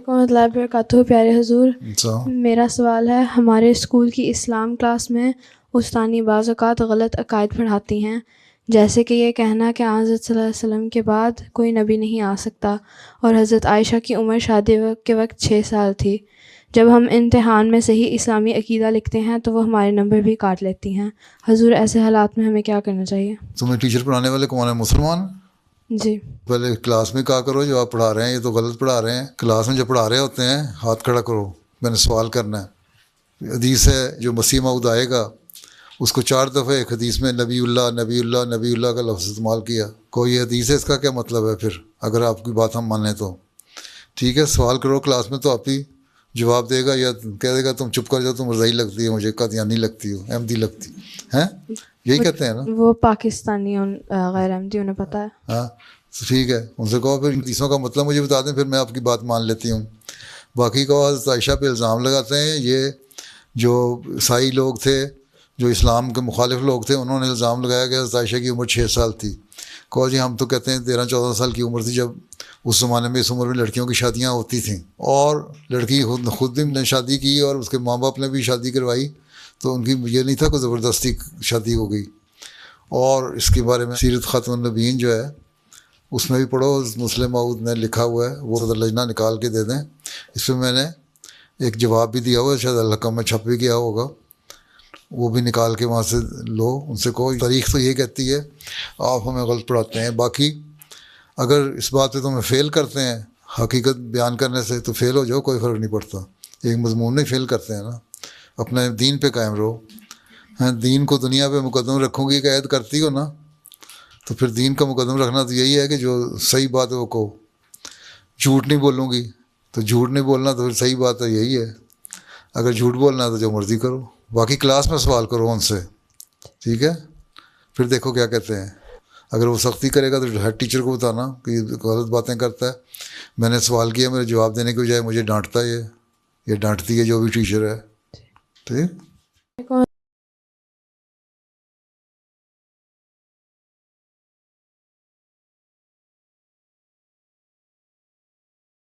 اللہ وبرکاتہ. پیارے حضور، میرا سوال ہے، ہمارے اسکول کی اسلام کلاس میں استانی بعض اوقات غلط عقائد پڑھاتی ہیں، جیسے کہ یہ کہنا کہ حضرت صلی اللہ علیہ وسلم کے بعد کوئی نبی نہیں آ سکتا، اور حضرت عائشہ کی عمر شادی کے وقت 6 سال تھی. جب ہم امتحان میں صحیح اسلامی عقیدہ لکھتے ہیں تو وہ ہمارے نمبر بھی کاٹ لیتی ہیں. حضور، ایسے حالات میں ہمیں کیا کرنا چاہیے؟ تمہیں ٹیچر پڑھانے والے کون ہیں؟ مسلمان؟ جی. پہلے کلاس میں کہا کرو جو آپ پڑھا رہے ہیں یہ تو غلط پڑھا رہے ہیں. کلاس میں جو پڑھا رہے ہوتے ہیں ہاتھ کھڑا کرو، میں نے سوال کرنا ہے. حدیث ہے جو مسیح موعود آئے گا اس کو 4 دفعہ ایک حدیث میں نبی اللہ نبی اللہ نبی اللہ کا لفظ استعمال کیا. کوئی حدیث ہے، اس کا کیا مطلب ہے پھر اگر آپ کی بات ہم مانیں تو؟ ٹھیک ہے، سوال کرو کلاس میں تو آپ ہی جواب دے گا یا کہہ دے گا تم چپ کر جاؤ، تم رضائی لگتی ہے مجھے، قادیانی لگتی ہو، احمدی لگتی ہیں، یہی کہتے ہیں نا. وہ پاکستانی غیر احمدی، انہیں پتہ ہے. ہاں ٹھیک ہے، ان سے کہو پھر حدیثوں کا مطلب مجھے بتا دیں، پھر میں آپ کی بات مان لیتی ہوں. باقی کو حضرت عائشہ پہ الزام لگاتے ہیں. یہ جو عیسائی لوگ تھے، جو اسلام کے مخالف لوگ تھے، انہوں نے الزام لگایا کہ حضرت عائشہ کی عمر 6 سال تھی. کہو جی ہم تو کہتے ہیں 13-14 سال کی عمر تھی جب اس زمانے میں اس عمر میں لڑکیوں کی شادیاں ہوتی تھیں، اور لڑکی خود بھی نے شادی کی اور اس کے ماں باپ نے بھی شادی کروائی، تو ان کی یہ نہیں تھا کہ زبردستی شادی ہو گئی. اور اس کے بارے میں سیرت خاتم النبیین جو ہے اس میں بھی پڑھو، مسلم موعود نے لکھا ہوا ہے، وہ لجنہ نکال کے دے دیں. اس میں نے ایک جواب بھی دیا ہوا ہے، شاید الحکم میں چھپ بھی گیا ہوگا، وہ بھی نکال کے وہاں سے لو. ان سے کہو تاریخ تو یہ کہتی ہے، آپ ہمیں غلط پڑھاتے ہیں. باقی اگر اس بات پہ تمہیں فیل کرتے ہیں حقیقت بیان کرنے سے تو فیل ہو جاؤ، کوئی فرق نہیں پڑتا. ایک مضمون نہیں فیل کرتے ہیں نا. اپنے دین پہ قائم رہو. دین کو دنیا پہ مقدم رکھوں گی کہ عید کرتی ہو نا، تو پھر دین کا مقدم رکھنا تو یہی ہے کہ جو صحیح بات ہے وہ کہو. جھوٹ نہیں بولوں گی تو جھوٹ نہیں بولنا، تو پھر صحیح بات ہے یہی ہے. اگر جھوٹ بولنا ہے تو جو مرضی کرو. باقی کلاس میں سوال کرو ان سے، ٹھیک ہے؟ پھر دیکھو کیا کہتے ہیں. اگر وہ سختی کرے گا تو ہیڈ ٹیچر کو بتانا کہ یہ غلط باتیں کرتا ہے. میں نے سوال کیا، میرے جواب دینے کی بجائے مجھے ڈانٹتا ہے، یہ ڈانٹتی ہے جو بھی ٹیچر ہے. ٹھیک.